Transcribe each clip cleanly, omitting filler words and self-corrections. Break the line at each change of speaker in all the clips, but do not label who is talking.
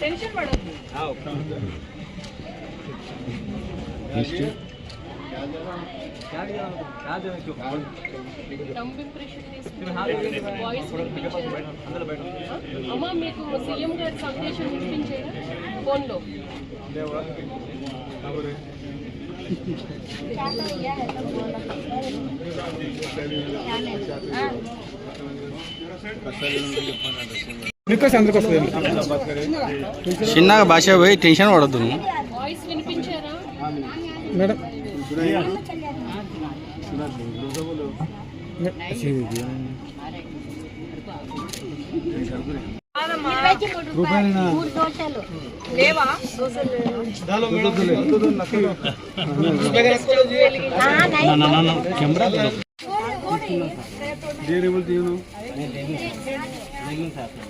Tension पड़ोगे అమ్మా మీకు CM గారి సందేశం వినిపించేదా ఫోన్లో
చిన్నగా భాష పోయి టెన్షన్ పడద్దు
వాయిస్ వినిపించారా
మేడం
లేవా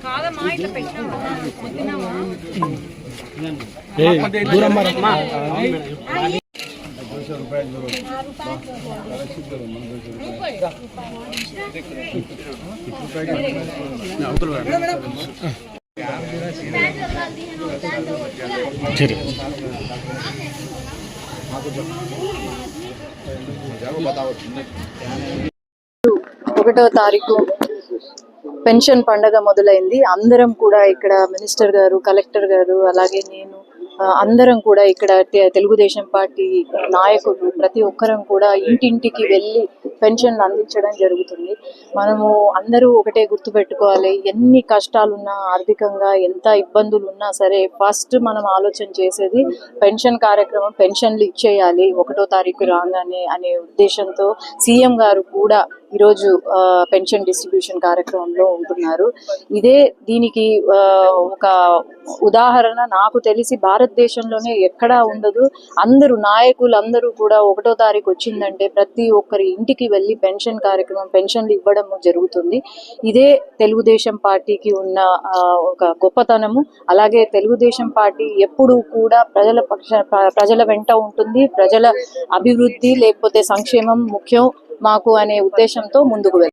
కాదమ్మా ఇట్లా పెట్టినావా
ఒకటో తారీఖు పెన్షన్ పండగ మొదలైంది. అందరం కూడా ఇక్కడ మినిస్టర్ గారు, కలెక్టర్ గారు, అలాగే నేను అందరం కూడా ఇక్కడ తెలుగుదేశం పార్టీ నాయకులు ప్రతి ఒక్కరం కూడా ఇంటింటికి వెళ్ళి పెన్షన్ అందించడం జరుగుతుంది. మనము అందరూ ఒకటే గుర్తుపెట్టుకోవాలి, ఎన్ని కష్టాలున్నా ఆర్థికంగా ఎంత ఇబ్బందులు ఉన్నా సరే ఫస్ట్ మనం ఆలోచన చేసేది పెన్షన్ కార్యక్రమం, పెన్షన్లు ఇచ్చేయాలి 1వ తారీఖు రాగానే అనే ఉద్దేశంతో సీఎం గారు కూడా ఈరోజు పెన్షన్ డిస్ట్రిబ్యూషన్ కార్యక్రమంలో ఉంటున్నారు. దీనికి ఒక ఉదాహరణ నాకు తెలిసి భారతదేశంలోనే ఎక్కడా ఉండదు. అందరూ నాయకులు అందరూ కూడా 1వ తారీఖు వచ్చిందంటే ప్రతి ఒక్కరి ఇంటికి వెళ్ళి పెన్షన్ కార్యక్రమం, పెన్షన్లు ఇవ్వడం జరుగుతుంది. ఇదే తెలుగుదేశం పార్టీకి ఉన్న ఒక గొప్పతనము. అలాగే తెలుగుదేశం పార్టీ ఎప్పుడూ కూడా ప్రజల వెంట ఉంటుంది. ప్రజల అభివృద్ధి లేకపోతే సంక్షేమం ముఖ్యం మాకు అనే ఉద్దేశంతో ముందుకు వెళ్తాం.